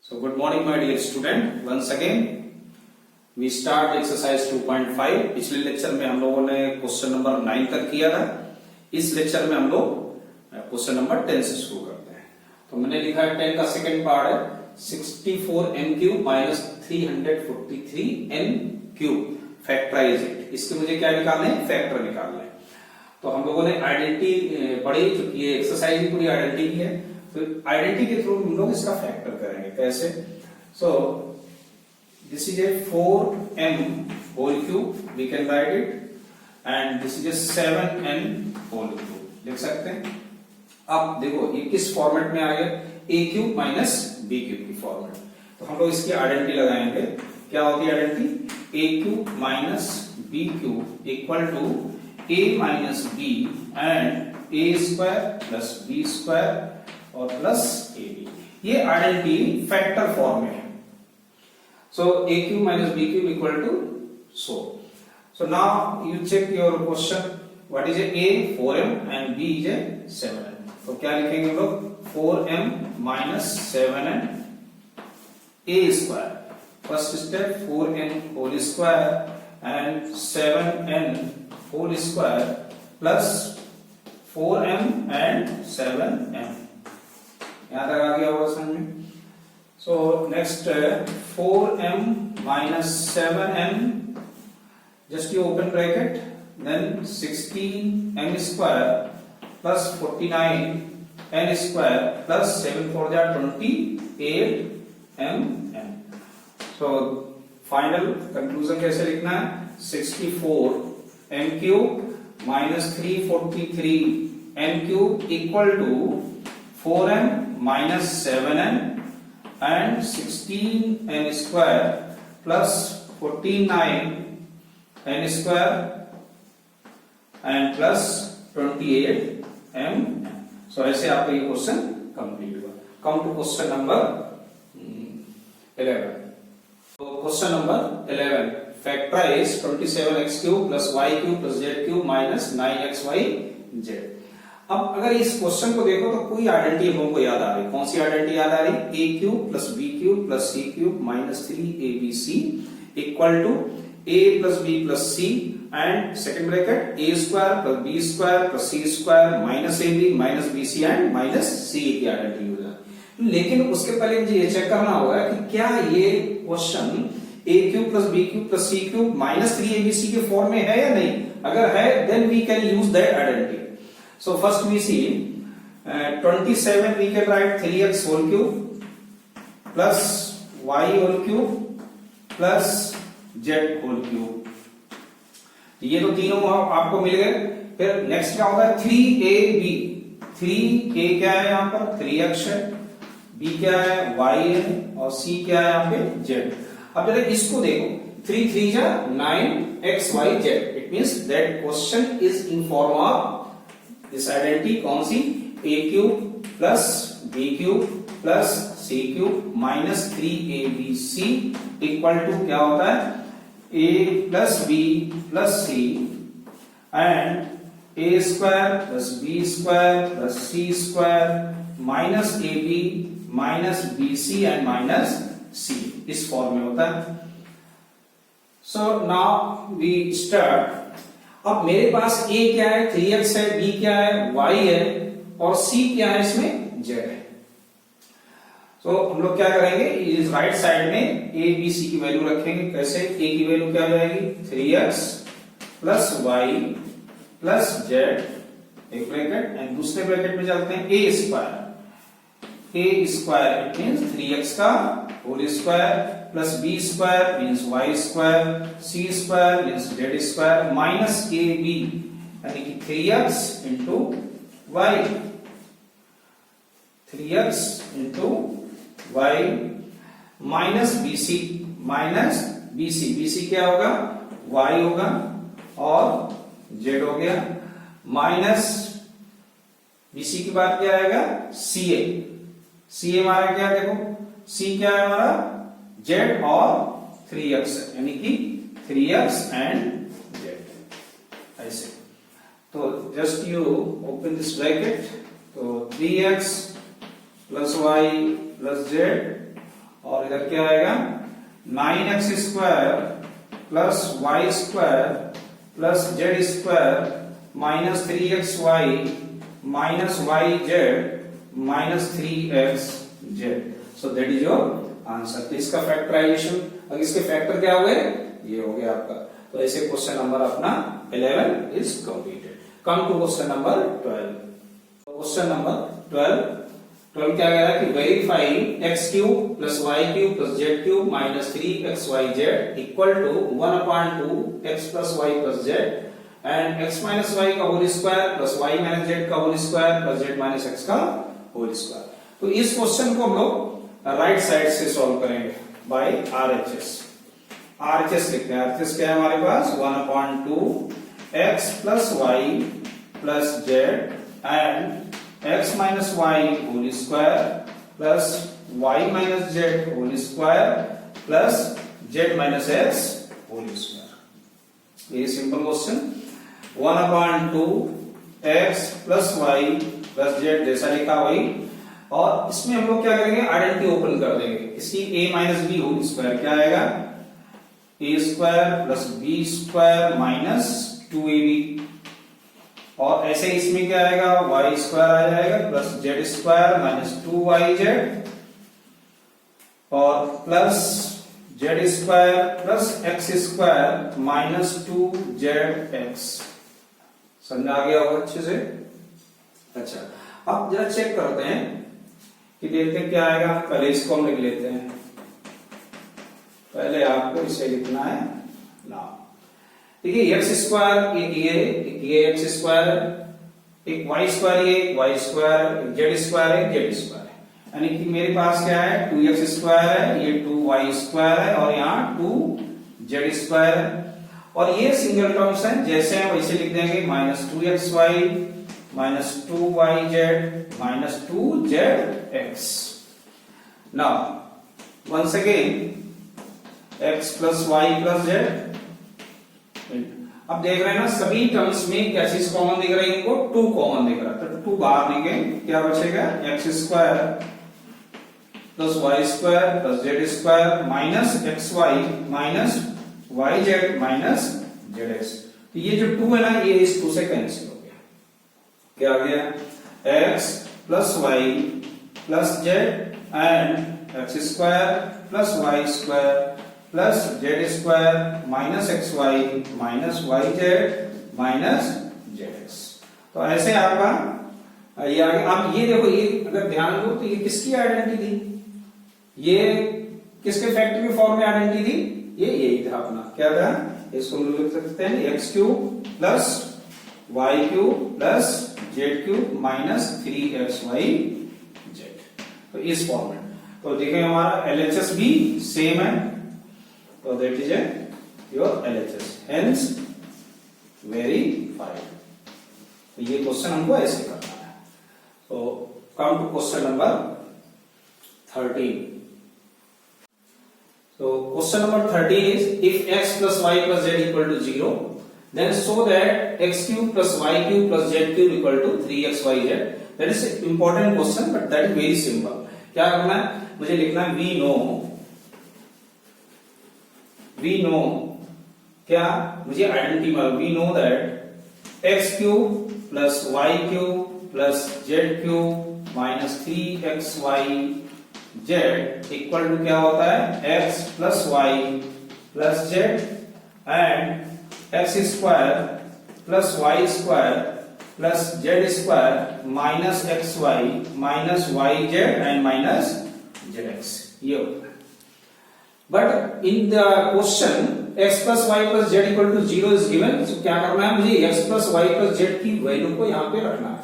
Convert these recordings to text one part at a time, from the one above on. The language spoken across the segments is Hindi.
So good morning my dear student. Once again we start exercise 2.5. पिछले लेक्चर में हम लोगों ने क्वेश्चन नंबर 9 तक किया था. इस लेक्चर में हम लोग क्वेश्चन नंबर 10 से शुरू करते हैं. तो मैंने लिखा है 10 का सेकंड पार्ट है 64n cube minus 343n cube. Factorize it. इसके मुझे क्या निकालना है? फैक्टर निकालना है. तो हम लोगों ने आइडेंटिटी पढ़ी, चूंकि ये एक्सरसाइज ही पूरी आइडेंटिटी की है, तो आइडेंटिटी के थ्रू हम लोग इसका फैक्टर करेंगे. कैसे? So this is a 4m whole cube, we can write it, and this is a 7n whole cube. लिख सकते हैं. अब देखो ये किस फॉर्मेट में आ गया? a cube minus b cube की फॉर्मेट. तो हम लोग इसकी आइडेंटिटी लगाएंगे. क्या होती है identity? a cube minus b cube equal to a minus b and a square plus b square और प्लस ab. ये आइडेंटिटी फैक्टर फॉर्म में है. So a cube minus b cube equal to so now you check your question. what is a 4m and b is a 7n. तो क्या लिखेंगे हम लोग? 4m minus 7n a square. First step 4n whole square and 7n whole square plus 4m and 7m. यहां तक आ गया होगा समझ में. So next 4m minus 7m, just you open bracket, then 16m square plus 49n square plus 7 4 जा 28m. सो फाइनल कंक्लूजन कैसे लिखना है? 64m cube minus 343n cube equal to 4m minus 7n and 16n square plus 49n square and plus 28m. So ऐसे आपका ये क्वेश्चन कंप्लीट हुआ. Come to question number 11. तो question number 11, factorise 27x cube plus y cube plus z cube minus 9xyz. अब अगर इस क्वेश्चन को देखो तो कोई आइडेंटिटी हम लोगों को याद आ रही. कौन सी आइडेंटिटी याद आ रही? a cube plus b cube plus c cube minus 3abc equal to a plus b plus c and second bracket a square plus b square plus c square minus ab minus bc and minus c की आइडेंटिटी हो जाए. लेकिन उसके पहले मुझे ये चेक करना होगा कि क्या ये question a cube plus b cube plus c cube minus 3abc के फॉर्म में है या नहीं. अगर है then we can use that identity. So first we see 27 we can write 3x whole cube plus y whole cube plus z whole cube. ये तो तीनों आपको मिल गए. फिर नेक्स्ट क्या होगा? 3ab. 3a क्या है यहाँ पर? 3x है, b क्या है? y है, और c क्या है यहाँ पे? z. अब जरा इसको देखो, 3 3 जा 9xyz. It means that question is in form of this identity. कौन सी? a cube plus b cube plus c cube minus 3abc equal to क्या होता है? a plus b plus c and a square plus b square plus c square minus ab minus bc and minus c. इस फॉर्म में होता है. So now we start. अब मेरे पास a क्या है? 3x है, b क्या है? y है, और c क्या है? इसमें z है. तो हम लोग क्या करेंगे? इस राइट साइड में a b c की वैल्यू रखेंगे. कैसे? a की वैल्यू क्या जाएगी? 3x plus y plus z, एक ब्रैकेट, एंड दूसरे ब्रैकेट में चलते हैं a square. a square it means 3x का whole square plus b square means y square, c square means z square minus ab यानी कि 3x into y. 3x into y minus bc bc क्या होगा? y होगा और z हो गया, माइनस bc के बाद क्या आएगा? ca हमारा क्या? देखो c क्या है हमारा? z और 3x यानी कि 3x एंड z. ऐसे तो just you open this bracket. तो 3x plus y plus z और इधर क्या आएगा 9x square plus Y square plus Z square minus 3xy minus Y z minus 3xz। So that is your answer. इसका फैक्टराइजेशन, अब इसके फैक्टर क्या हुए, ये हो गया आपका। तो ऐसे क्वेश्चन नंबर अपना 11 is completed. Come to question number 12। Question number 12 क्या कह रहा है कि verify x cube plus Y cube plus Z cube minus 3xyz equal to 1/2 x plus Y plus Z and x minus Y का whole square plus y minus Z का whole square plus z minus x का होल स्क्वायर। तो इस क्वेश्चन को हम लोग राइट साइड से सॉल्व करेंगे बाय RHS। RHS लिखते हैं। RHS क्या है हमारे पास 1/2 x plus Y plus Z and x minus Y whole square plus y minus Z whole square plus z minus x whole square. ये simple question. 1/2 x plus Y plus Z जैसा लिखा वही, और इसमें हम लोग क्या करेंगे, आइडेंटिटी ओपन कर देंगे। इसकी a minus b whole square क्या आएगा, a square plus b square minus 2ab, और ऐसे इसमें क्या आएगा y स्क्वायर आ जाएगा plus z square minus 2yz और plus z square plus x square minus 2zx। समझ आ गया होगा अच्छे से। अच्छा, अब जरा चेक करते हैं कि देखते हैं क्या आएगा। पहले इसको हम लिख लेते हैं। पहले आपको इसे लिखना है नाम। देखिए एक्स स्क्वायर एक ये एक्स स्क्वायर, एक वाई स्क्वायर एक वाई स्क्वायर, एक जेड स्क्वायर एक जेड स्क्वायर है। यानी कि मेरे पास क्या है 2x स्क्वायर है, ये 2y स्क्वायर है और यहाँ 2z स्क्वायर है। और ये सिंगल टर्म्स हैं, जैसे हैं वैसे लिख देंगे minus 2xy minus 2yz minus 2zx। Now once again x plus Y plus z. अब देख रहे हैं ना सभी टर्म्स में क्या चीज कॉमन दिख रही है, इनको 2 कॉमन दिख रहा है, तो 2 बाहर निकले क्या बचेगा x square plus Y square plus Z square minus xy minus yz minus zx। तो ये जो 2 है ना ये इस 2 से कैंसिल हो गया। क्या आ गया x plus Y plus Z and x square plus Y square plus Z square minus xy minus yz minus zx। तो ऐसे आपका ये आगे। आप ये देखो, ये अगर ध्यान दो तो ये किसकी आइडेंटिटी थी, ये किसके फैक्टर के फॉर्म में आइडेंटिटी थी, ये यही था अपना। क्या था, इसको हम लिख सकते हैं x cube plus Y cube plus Z cube minus 3xy z. तो इस फॉर्म में तो देखिए हमारा LHS भी सेम है, तो that is your LHS, hence verified. तो ये क्वेश्चन हमको ऐसे करना है। तो come to question number 13। So question number 13 is if x plus y plus z equal to 0, then show that x cube plus y cube plus z cube equal to 3xyz. That is an important question, but that is very simple. क्या करना है, मुझे लिखना है we know क्या, मुझे आइडेंटिटी मालूम। we know that x cube plus y cube plus z cube minus 3xy z equal to क्या होता है x plus Y plus Z and X square plus Y square plus Z square minus X Y minus Y Z and minus Z X. ये होता है। But in the question x plus Y plus Z equal to 0 is given. So क्या करना है, मुझे x plus Y plus Z की वैल्यू को यहाँ पे रखना है।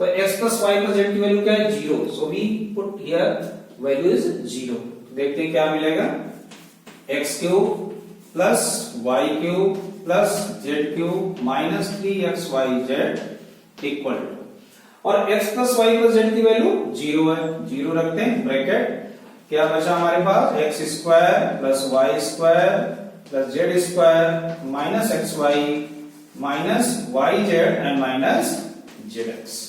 तो x plus Y plus Z की वैल्यू क्या है 0। So we put here value is 0। देखते हैं क्या मिलेगा, X cube plus Y cube plus Z cube minus 3xyz equal to, और x plus Y plus Z की वैल्यू 0 है, 0 रखते हैं ब्रैकेट। क्या बचा हमारे पास X square plus Y square plus Z square minus xy minus yz and minus zx।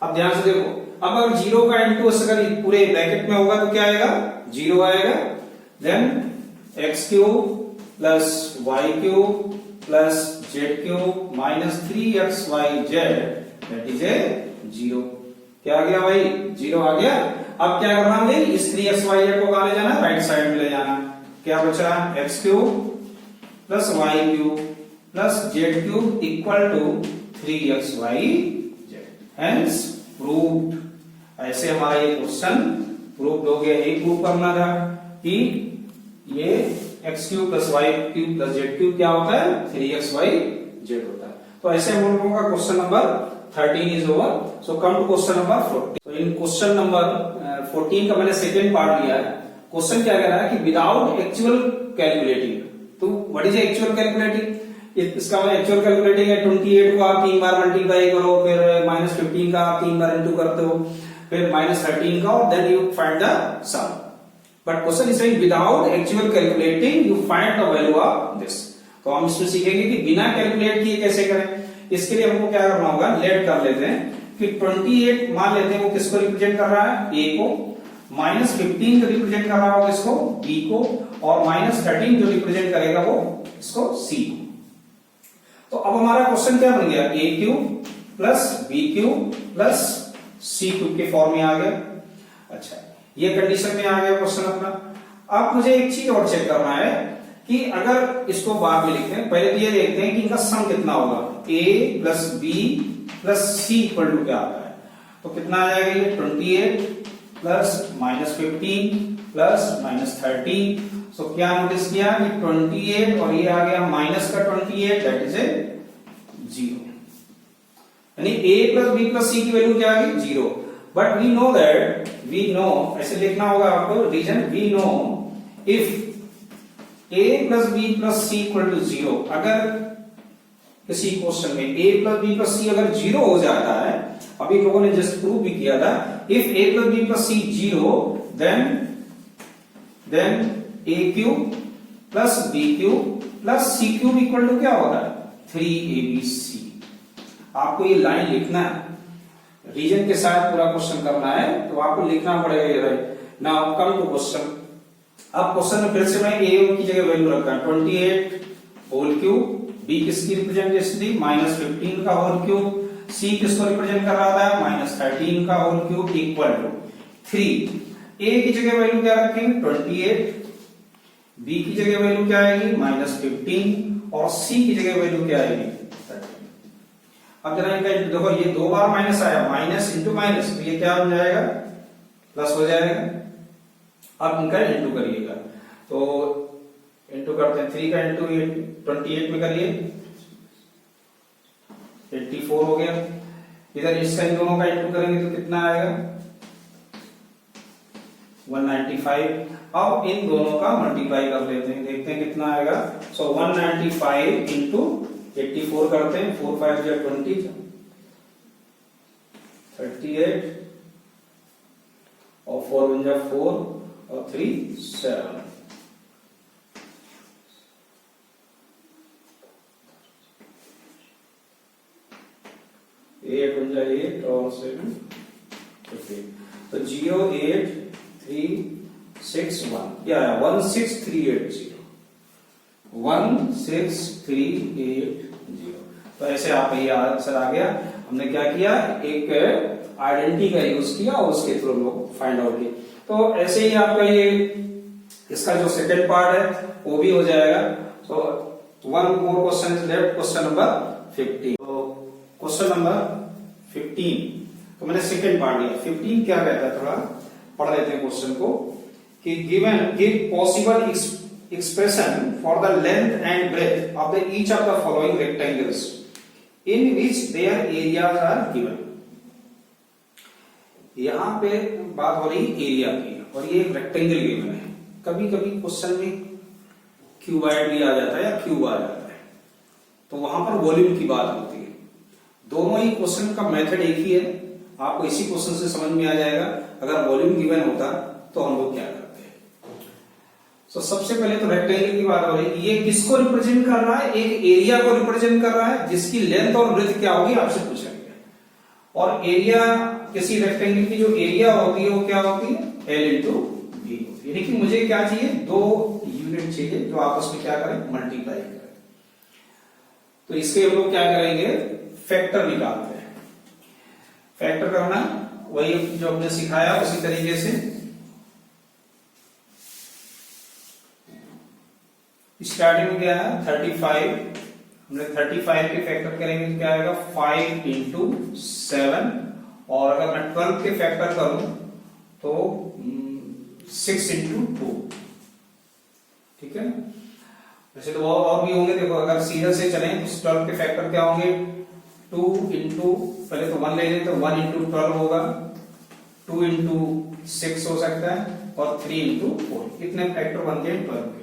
अब ध्यान से देखो, अब अगर 0 का इंटू अगर पूरे ब्रैकेट में होगा तो क्या आएगा, 0 आएगा। Then x cube plus Y cube plus Z cube minus 3xyz that is a 0। क्या आ गया भाई, 0 आ गया। अब क्या करना है, इस 3xyz को कहां ले जाना, राइट साइड में ले जाना। क्या बचा, x cube plus Y cube plus Z cube equal to 3xyz। Hence proved. ऐसे हमारा ये क्वेश्चन प्रूव हो गया। एक प्रूव करना था कि ये x cube plus Y cube plus Z cube क्या होता है, 3xyz होता है। तो ऐसे हम लोगों का question number 13 is over. So come to question number 14। तो इन क्वेश्चन नंबर 14 का मैंने सेकेंड पार्ट लिया है। क्वेश्चन क्या कह रहा है कि विदाउट एक्चुअल कैलकुलेटिंग, तो व्हाट इज एक्चुअल कैलकुलेटिंग, इसका मतलब एक्चुअल कैलकुलेटिंग है 28 को आप 3 बार मल्टीप्लाई करो, फिर -15 का आप 3 बार इंटू करते हो, फिर -13 का, और then you find the sum. But question is saying without actual calculating you find the value of this. तो हम इसमें सीखेंगे कि बिना कैलकुलेट किए कैसे करें। इसके लिए हमको क्या करना होगा, लेट कर लेते हैं कि 28 मान लेते हैं वो किसको रिप्रेजेंट कर रहा है, ए को, -15 जो रिप्रेजेंट कर रहा होगा इसको, बी को, और -13 जो रिप्रेजेंट करेगा वो इसको, सी को। तो अब हमारा क्वेश्चन क्या बन गया, A cube plus B cube plus C cube के फॉर्म में आ गया। अच्छा, ये कंडीशन में आ गया क्वेश्चन अपना। अब मुझे एक चीज और चेक करना है कि अगर इसको बाद में लिखते हैं, पहले तो ये देखते हैं कि इनका सम कितना होगा, a plus b plus c equal to क्या आता है। तो कितना आ जाएगा ये, 28 प्लस -15 प्लस -13। सो क्या नोटिस किया कि 28 और ये आ गया माइनस का 28 दैट इज ए 0। यानी a plus b plus c की वैल्यू क्या आ गई, 0। But we know that, we know, ऐसे लिखना होगा आपको, reason we know if a plus b plus c equal to 0, अगर किसी क्वेश्चन में a plus b plus c अगर 0 हो जाता है, अभी लोगों ने जस्ट प्रूव भी किया था, if a plus b plus c 0 then a cube plus B cube plus C cube equal to क्या होता है, 3abc। आपको ये लाइन लिखना है, रीजन के साथ पूरा क्वेश्चन करना है, तो आपको लिखना पड़ेगा। Now come to question. अब क्वेश्चन में फिर से मैं a की जगह वैल्यू रखा है 28 होल क्यूब, b किसकी रिप्रेजेंटेशन थी, -15 का होल क्यूब, c किसको रिप्रेजेंट कर रहा था, -13 का whole cube equal to 3। a की जगह वैल्यू क्या रखेंगे, 28, b की जगह वैल्यू क्या आएगी, -15, और c की जगह वैल्यू क्या आएगी, 13। अब जरा इनका देखो, ये 2 बार माइनस आया, माइनस इंटू माइनस, तो ये क्या हो जाएगा, प्लस हो जाएगा। अब इनका इंटू करिएगा, तो इंटू करते हैं, 3 का इंटू 28 में करिए, 84 हो गया। इधर इसका इन दोनों का इंटू करेंगे तो कितना आएगा, 195। अब इन दोनों का मल्टीप्लाई कर लेते हैं, देखते हैं कितना आएगा। सो 195 इंटू 84 करते हैं, 4 5 या 20, 38, और 4 1 जा 4, और 3 7। एट 1 जा 8 और 7 15। तो 08361 या 16380, 16380। तो ऐसे आप ये आंसर आ गया। हमने क्या किया, एक आइडेंटिटी का यूज किया और उसके थ्रू लोग फाइंड आउट किया। तो ऐसे ही आपका ये इसका जो सेकंड पार्ट है वो भी हो जाएगा। So one more question is left, question number 15। तो क्वेश्चन नंबर 15 तो मैंने सेकंड पार्ट लिया। 15 क्या कहता है, थोड़ा पढ़ लेते हैं क्वेश्चन को कि give possible expression for the length and breadth of each of the following rectangles in which their areas are given। यहां पे बात हो रही एरिया की, और ये एक रेक्टेंगल गिवन है। कभी कभी क्वेश्चन में क्यूबॉइड भी आ जाता है या क्यूब आ जाता है, तो वहां पर वॉल्यूम की बात होती है। दोनों ही क्वेश्चन का मेथड एक ही है, आपको इसी क्वेश्चन से समझ में आ जाएगा। अगर वॉल्यूम गिवन होता तो हम लोग क्या करते हैं। तो सबसे पहले तो रेक्टेंगल की बात हो रही है, ये किसको रिप्रेजेंट कर रहा है, एक एरिया को रिप्रेजेंट कर रहा है जिसकी लेंथ और ब्रेथ क्या होगी आपसे पूछेंगे। और एरिया किसी रेक्टेंगल की जो एरिया होती है वो क्या होती है, L इंटू बी होती है। लेकिन मुझे क्या चाहिए, दो यूनिट चाहिए जो आपस में क्या करें, मल्टीप्लाई करें। तो इसके हम लोग क्या करेंगे, फैक्टर निकालते हैं। फैक्टर करना वही जो हमने सिखाया उसी तरीके से। स्टार्टिंग में क्या है 35, हमने 35 के फैक्टर करेंगे तो क्या आएगा 5 इंटू 7, और अगर मैं 12 के फैक्टर करूं तो 6 इंटू 2, ठीक है। वैसे तो और भी होंगे, देखो अगर सीरियल से चलें तो 12 के फैक्टर क्या होंगे, 2 इंटू, पहले तो 1 ले लें तो 1 इंटू 12 होगा, 2 इंटू 6 हो सकता है, और 3 इंटू 4। कितने फैक्टर बनते हैं 12 के,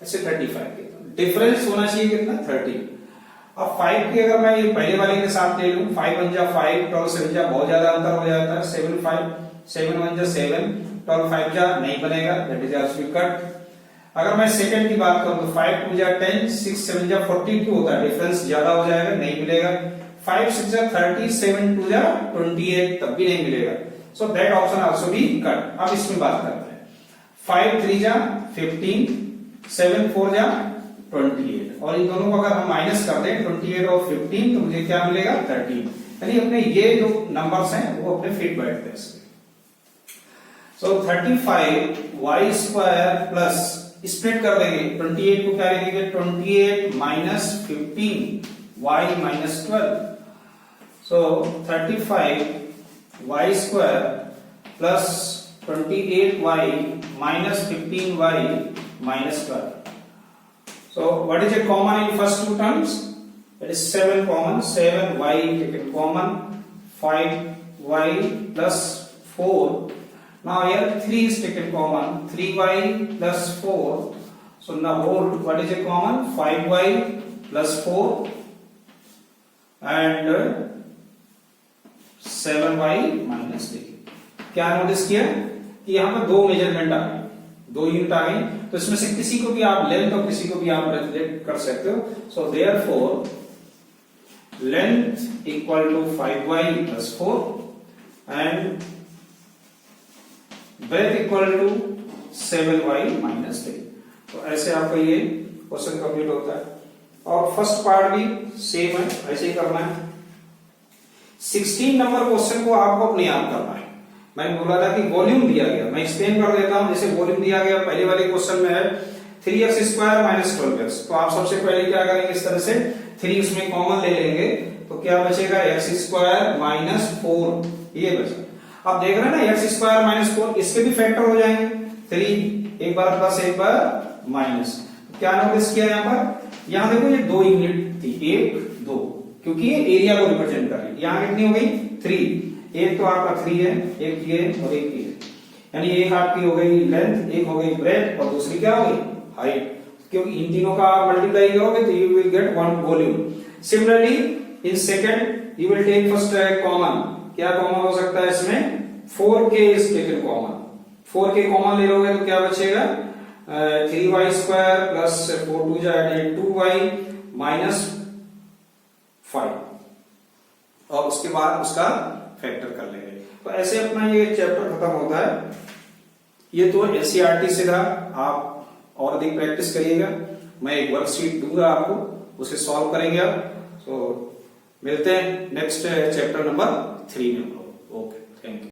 ऐसे 35 के। डिफरेंस होना चाहिए कितना 30। अब 5 की अगर मैं ये पहले वाले के साथ ले लूं, 5 1 जा 5, 12 7 जा, बहुत ज्यादा अंतर हो जाता है, 7 5, 7 1 जा 7, 12 5 जा नहीं बनेगा, दैट इज आल्सो कट। अगर मैं सेकंड की बात करूं तो 5 2 जा 10, 6 7 जा 42 होता है, डिफरेंस ज्यादा हो जाएगा, नहीं मिलेगा। 5 6 जा 30, 7 2 जा 28, तब भी नहीं मिलेगा, so that option also be cut. अब इसमें बात करते हैं, 5 3 जा 15, 7 4 जा 28, और इन दोनों को अगर हम माइनस कर दें 28 और 15 तो मुझे क्या मिलेगा 13। यानी अपने ये जो नंबर्स हैं वो अपने फिट बैठते हैं इसमें। So 35 y square plus, split कर देंगे, 28 को क्या लिखेंगे 28 minus 15 y minus 12। So 35 y square plus 28 y minus 15 y minus 12. So what is it common in first two terms? That is 7 common, 7y taken common, 5y plus 4. Now here 3 is taken common, 3y plus 4. So now hold, what is it common? 5y plus 4 and 7y minus 3. क्या नोटिस किया कि यहां पर दो मेजरमेंट आ गए, दो यूनिट आ गई, तो इसमें से किसी को भी आप लेंथ और किसी को भी आप रिलेट कर सकते हो। So therefore length equal to 5y प्लस 4 and breadth equal to 7y minus 3। तो ऐसे आपका ये क्वेश्चन कंप्लीट होता है, और फर्स्ट पार्ट भी सेम है, ऐसे ही करना है। 16 नंबर क्वेश्चन को आपको अपने आप करना है। मैंने बोला था कि वॉल्यूम दिया गया, मैं एक्सप्लेन कर देता हूं। जैसे वॉल्यूम दिया गया, पहले वाले क्वेश्चन में है 3x स्क्वायर माइनस 12x, तो आप सबसे पहले क्या करेंगे, इस तरह से 3 उसमें कॉमन ले लेंगे, तो क्या बचेगा x स्क्वायर माइनस 4, ये बचा। अब देख रहे हैं ना x स्क्वायर माइनस 4, इसके भी फैक्टर हो जाएंगे, 3 एक बार प्लस एक बार माइनस। क्या नोटिस किया यहाँ पर, यहाँ देखो ये दो यूनिट थी, 1 2, क्योंकि ये एरिया को रिप्रेजेंट कर रही है। यहाँ कितनी हो गई 3, एक तो आपका 3 है, एक ये और एक ये, यानी एक आपकी हो गई लेंथ, एक हो गई ब्रेथ, और दूसरी क्या हो गई हाइट। क्योंकि इन तीनों का आप मल्टीप्लाई करोगे तो you will get one volume. Similarly in second you will take first common, क्या कॉमन हो सकता है इसमें, 4k is taken common, 4k common ले लोगे तो क्या बचेगा 3y स्क्वायर प्लस 4 2 जा 2y माइनस 5, और उसके बाद उसका फैक्टर कर लेंगे। तो ऐसे अपना ये चैप्टर खत्म होता है। ये तो एनसीईआरटी से था, आप और अधिक प्रैक्टिस करिएगा। मैं एक वर्कशीट दूंगा आपको, उसे सॉल्व करेंगे आप। तो मिलते हैं नेक्स्ट चैप्टर नंबर 3 में। Okay, thank you.